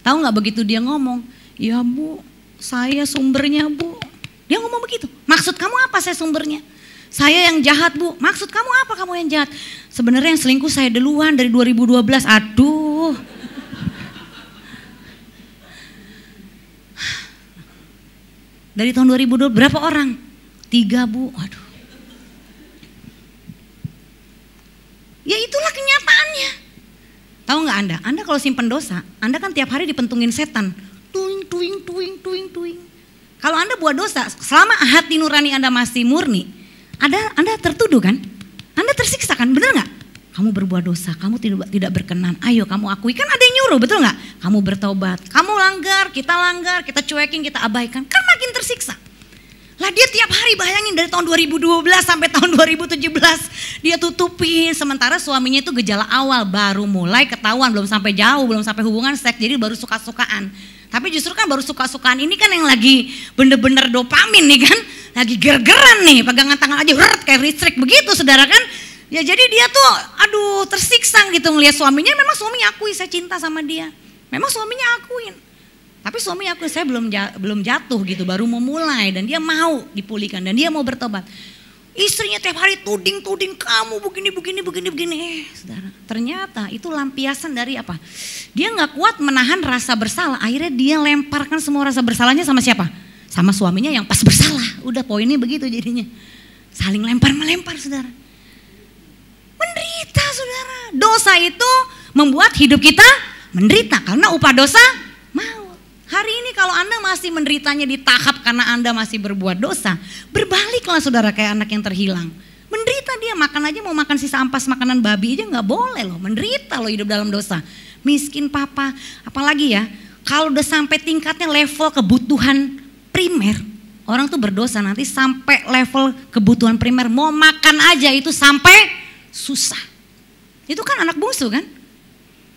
Tahu nggak begitu dia ngomong? Ya Bu, saya sumbernya Bu. Dia ngomong begitu. Maksud kamu apa saya sumbernya? Saya yang jahat Bu. Maksud kamu apa kamu yang jahat? Sebenarnya yang selingkuh saya duluan dari 2012. Aduh. Dari tahun 2012 berapa orang? 3 Bu. Aduh. Ya itulah kenyataannya. Tahu nggak Anda? Anda kalau simpen dosa, Anda kan tiap hari dipentungin setan. Tuing. Kalau Anda buat dosa, selama hati nurani Anda masih murni, Anda tertuduh kan? Anda tersiksa kan, bener gak? Kamu berbuat dosa, kamu tidak berkenan, ayo kamu akui, kan ada yang nyuruh, betul gak? Kamu bertobat, kamu langgar, kita cuekin, kita abaikan, kan makin tersiksa. Lah dia tiap hari bayangin dari tahun 2012 sampai tahun 2017 dia tutupin, sementara suaminya itu gejala awal baru mulai ketahuan, belum sampai jauh, belum sampai hubungan seks, jadi baru suka-sukaan. Tapi justru kan baru suka-sukaan ini kan yang lagi bener-bener dopamin nih kan, lagi ger-geran nih, pegangan tangan aja kayak listrik begitu saudara kan. Ya jadi dia tuh aduh tersiksa gitu ngelihat suaminya, memang suaminya akui saya cinta sama dia, memang suaminya akuin. Tapi suami aku, saya belum jatuh gitu, baru mau mulai dan dia mau dipulihkan dan dia mau bertobat. Istrinya tiap hari tuding kamu begini. Saudara, ternyata itu lampiasan dari apa? Dia nggak kuat menahan rasa bersalah, akhirnya dia lemparkan semua rasa bersalahnya sama siapa? Sama suaminya yang pas bersalah. Udah poinnya begitu jadinya. Saling lempar-melempar saudara. Menderita saudara. Dosa itu membuat hidup kita menderita karena upah dosa mau. Hari ini kalau Anda masih menderitanya di tahap karena Anda masih berbuat dosa, berbaliklah saudara kayak anak yang terhilang. Menderita dia, makan aja mau makan sisa ampas makanan babi aja nggak boleh loh, menderita loh hidup dalam dosa. Miskin papa, apalagi ya, kalau udah sampai tingkatnya level kebutuhan primer, orang tuh berdosa nanti sampai level kebutuhan primer, mau makan aja itu sampai susah. Itu kan anak bungsu kan,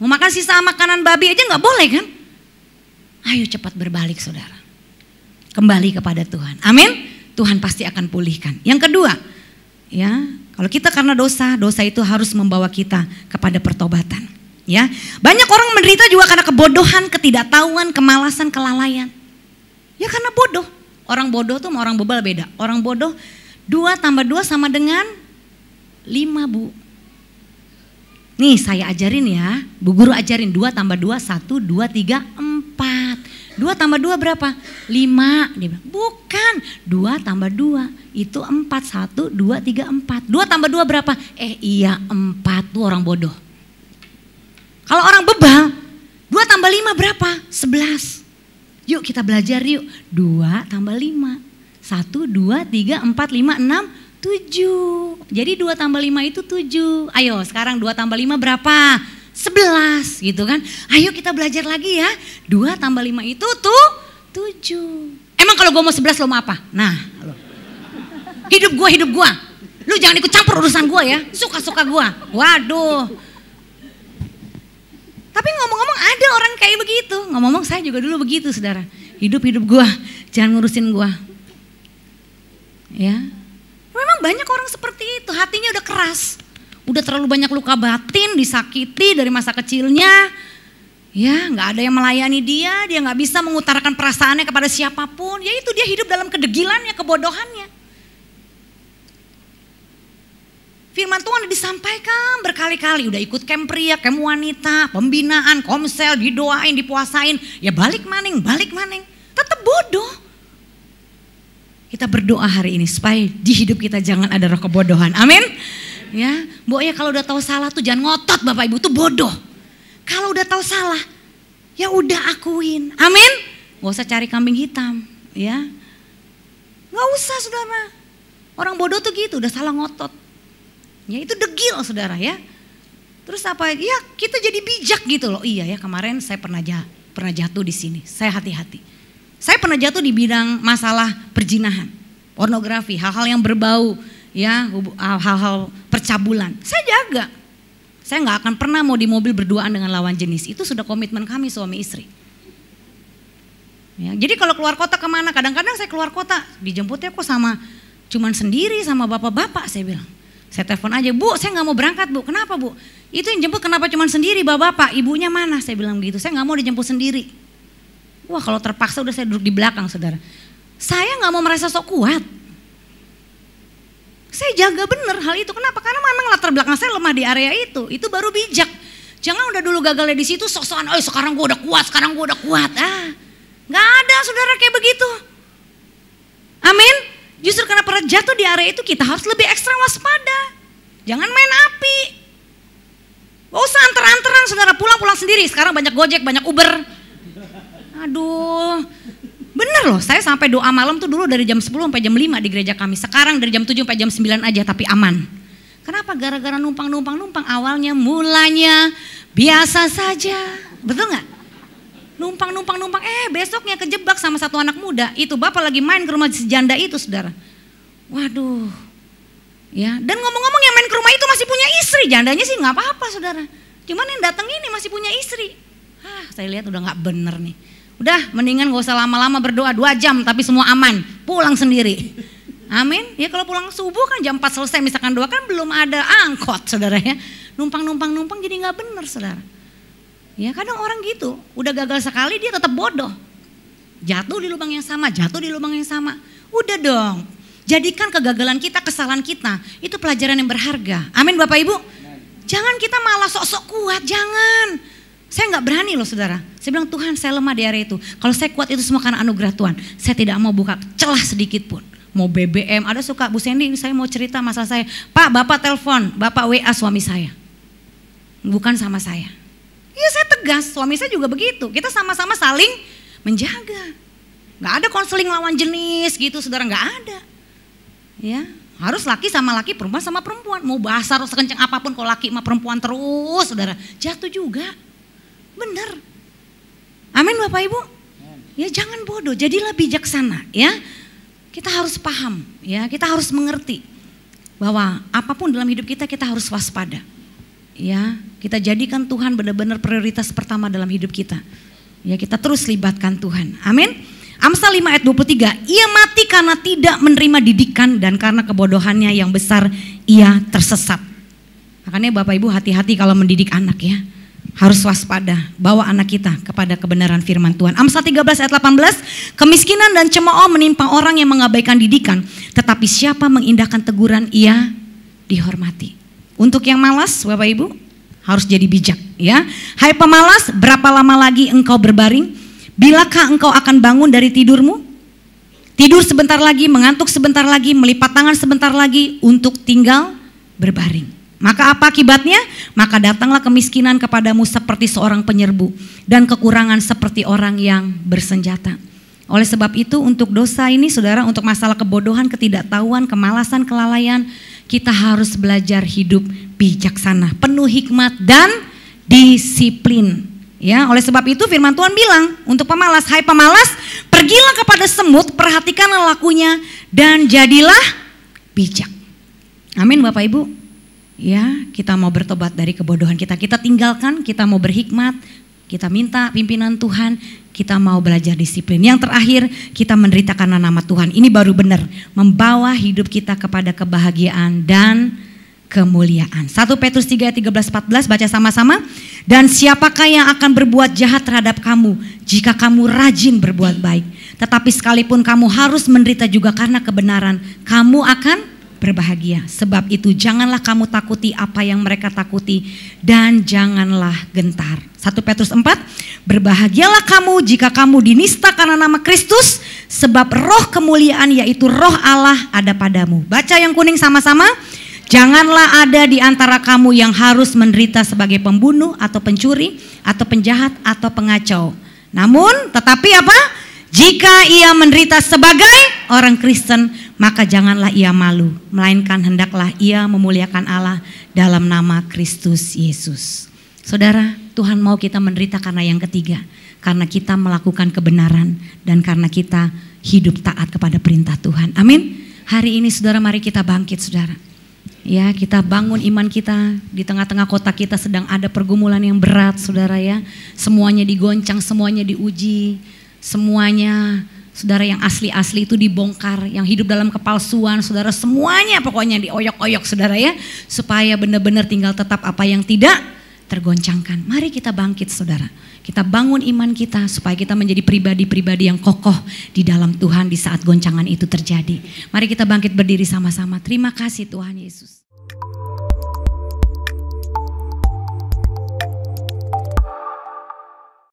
mau makan sisa makanan babi aja nggak boleh kan. Ayo cepat berbalik saudara. Kembali kepada Tuhan. Amin. Tuhan pasti akan pulihkan. Yang kedua, ya, kalau kita karena dosa itu harus membawa kita kepada pertobatan. Ya, banyak orang menderita juga karena kebodohan, ketidaktahuan, kemalasan, kelalaian. Ya karena bodoh. Orang bodoh tuh sama orang bebal beda. Orang bodoh 2 tambah 2 sama dengan 5 bu. Nih saya ajarin ya, Bu Guru ajarin 2 tambah 2, 1, 2, 3, 4. 2 tambah 2 berapa? 5. Dia bilang, bukan, 2 tambah 2 itu 4, 1, 2, 3, 4. 2 tambah 2 berapa? Iya 4, tuh orang bodoh. Kalau orang bebal, 2 tambah 5 berapa? 11. Yuk kita belajar yuk, 2 tambah 5. 1, 2, 3, 4, 5, 6, 7. Jadi 2 tambah 5 itu 7. Ayo sekarang 2 tambah 5 berapa? 11 gitu kan. Ayo kita belajar lagi ya. 2 tambah 5 itu tuh 7. Emang kalau gue mau 11 lo mau apa? Nah lo. Hidup gue. Lu jangan ikut campur urusan gue ya. Suka-suka gue. Waduh. Tapi ngomong-ngomong ada orang kayak begitu. Ngomong-ngomong saya juga dulu begitu saudara. Hidup gue. Jangan ngurusin gue. Ya. Memang banyak orang seperti itu, hatinya udah keras, udah terlalu banyak luka batin, disakiti dari masa kecilnya, ya nggak ada yang melayani dia nggak bisa mengutarakan perasaannya kepada siapapun, ya itu dia hidup dalam kedegilannya, kebodohannya. Firman Tuhan disampaikan berkali-kali, udah ikut camp pria, camp wanita, pembinaan, komsel, didoain, dipuasain, ya balik maning, tetap bodoh. Kita berdoa hari ini supaya di hidup kita jangan ada roh kebodohan. Amin. Ya, Mbok ya kalau udah tahu salah tuh jangan ngotot Bapak Ibu, tuh bodoh. Kalau udah tahu salah, ya udah akuin. Amin. Gak usah cari kambing hitam, ya. Gak usah saudara. Orang bodoh tuh gitu, udah salah ngotot. Ya itu degil saudara ya. Terus apa? Ya kita jadi bijak gitu loh. Iya ya kemarin saya pernah jatuh di sini. Saya hati-hati. Saya pernah jatuh di bidang masalah perjinahan, pornografi, hal-hal yang berbau, ya, hal-hal percabulan. Saya jaga. Saya nggak akan pernah mau di mobil berduaan dengan lawan jenis. Itu sudah komitmen kami suami istri. Ya, jadi kalau keluar kota kemana? Kadang-kadang saya keluar kota dijemputnya kok cuman sendiri sama bapak-bapak. Saya bilang, saya telepon aja, Bu, saya nggak mau berangkat Bu. Kenapa Bu? Itu yang jemput kenapa cuman sendiri bapak-bapak? Ibunya mana? Saya bilang gitu. Saya nggak mau dijemput sendiri. Wah kalau terpaksa udah saya duduk di belakang saudara. Saya gak mau merasa sok kuat. Saya jaga bener hal itu. Kenapa? Karena memang latar belakang saya lemah di area itu. Itu baru bijak. Jangan udah dulu gagalnya di situ sok-sokan. Oh sekarang gue udah kuat, Gak ada saudara kayak begitu. Amin. Justru karena pernah jatuh di area itu kita harus lebih ekstra waspada. Jangan main api. Gak usah anter-anteran saudara, pulang sendiri. Sekarang banyak Gojek, banyak Uber. Aduh, Bener loh, saya sampai doa malam tuh dulu dari jam 10 sampai jam 5 di gereja kami. Sekarang dari jam 7 sampai jam 9 aja, tapi aman. Kenapa? Gara-gara numpang. Awalnya mulanya biasa saja. Betul gak? Numpang. Besoknya kejebak sama satu anak muda. Itu bapak lagi main ke rumah si janda itu, saudara. Waduh. Ya, dan ngomong-ngomong yang main ke rumah itu masih punya istri. Jandanya sih gak apa-apa, saudara. Cuman yang datang ini masih punya istri. Saya lihat udah gak bener nih. Udah mendingan gak usah lama-lama berdoa 2 jam tapi semua aman, pulang sendiri. Amin. Ya kalau pulang subuh kan jam 4 selesai misalkan doa kan belum ada angkot, saudara ya. Numpang jadi gak bener, saudara. Ya kadang orang gitu, udah gagal sekali dia tetap bodoh. Jatuh di lubang yang sama. Udah dong, jadikan kegagalan kita, kesalahan kita itu pelajaran yang berharga. Amin Bapak Ibu. Jangan kita malah sok-sok kuat, jangan. Saya nggak berani loh saudara. Saya bilang Tuhan saya lemah di area itu. Kalau saya kuat itu semua karena anugerah Tuhan. Saya tidak mau buka celah sedikit pun. Mau BBM, ada suka Bu Sandy saya mau cerita masalah saya. Pak Bapak telepon, Bapak WA suami saya. Bukan sama saya. Iya saya tegas, suami saya juga begitu. Kita sama-sama saling menjaga. Gak ada konseling lawan jenis gitu saudara, gak ada. Ya, harus laki sama laki, perempuan sama perempuan. Mau basar sekencang apapun kalau laki sama perempuan terus saudara, jatuh juga. Bener. Amin Bapak Ibu. Ya jangan bodoh, jadilah bijaksana ya. Kita harus paham ya, kita harus mengerti bahwa apapun dalam hidup kita harus waspada. Ya, kita jadikan Tuhan benar-benar prioritas pertama dalam hidup kita. Ya, kita terus libatkan Tuhan. Amin. Amsal 5 ayat 23, ia mati karena tidak menerima didikan dan karena kebodohannya yang besar ia tersesat. Makanya Bapak Ibu hati-hati kalau mendidik anak ya. Harus waspada, bawa anak kita kepada kebenaran firman Tuhan. Amsal 13 ayat 18, kemiskinan dan cemooh menimpa orang yang mengabaikan didikan, tetapi siapa mengindahkan teguran ia dihormati. Untuk yang malas Bapak Ibu harus jadi bijak ya. Hai pemalas, berapa lama lagi engkau berbaring? Bilakah engkau akan bangun dari tidurmu? Tidur sebentar lagi, mengantuk sebentar lagi, melipat tangan sebentar lagi untuk tinggal berbaring. Maka apa akibatnya? Maka datanglah kemiskinan kepadamu seperti seorang penyerbu dan kekurangan seperti orang yang bersenjata. Oleh sebab itu untuk dosa ini saudara, untuk masalah kebodohan, ketidaktahuan, kemalasan, kelalaian, kita harus belajar hidup bijaksana, penuh hikmat dan disiplin. Ya, oleh sebab itu firman Tuhan bilang untuk pemalas, hai pemalas, pergilah kepada semut, perhatikanlah lakunya dan jadilah bijak. Amin Bapak Ibu. Ya, kita mau bertobat dari kebodohan kita tinggalkan, kita mau berhikmat, kita minta pimpinan Tuhan, kita mau belajar disiplin. Yang terakhir, kita menderita karena nama Tuhan. Ini baru benar, membawa hidup kita kepada kebahagiaan dan kemuliaan. 1 Petrus 3 ayat 13-14 baca sama-sama. Dan siapakah yang akan berbuat jahat terhadap kamu jika kamu rajin berbuat baik? Tetapi sekalipun kamu harus menderita juga karena kebenaran, kamu akan berbahagia. Sebab itu janganlah kamu takuti apa yang mereka takuti dan janganlah gentar. 1 Petrus 4, berbahagialah kamu jika kamu dinista karena nama Kristus, sebab roh kemuliaan yaitu roh Allah ada padamu. Baca yang kuning sama-sama. Janganlah ada di antara kamu yang harus menderita sebagai pembunuh atau pencuri atau penjahat atau pengacau. Namun tetapi apa? Jika ia menderita sebagai orang Kristen, maka janganlah ia malu, melainkan hendaklah ia memuliakan Allah dalam nama Kristus Yesus. Saudara, Tuhan mau kita menderita karena yang ketiga, karena kita melakukan kebenaran dan karena kita hidup taat kepada perintah Tuhan. Amin. Hari ini saudara, mari kita bangkit saudara. Ya, kita bangun iman kita. Di tengah-tengah kota kita sedang ada pergumulan yang berat saudara ya. Semuanya digoncang, semuanya diuji, semuanya saudara yang asli-asli itu dibongkar, yang hidup dalam kepalsuan saudara, semuanya pokoknya dioyok-oyok saudara ya, supaya benar-benar tinggal tetap apa yang tidak tergoncangkan. Mari kita bangkit saudara, kita bangun iman kita supaya kita menjadi pribadi-pribadi yang kokoh di dalam Tuhan di saat goncangan itu terjadi. Mari kita bangkit berdiri sama-sama. Terima kasih Tuhan Yesus.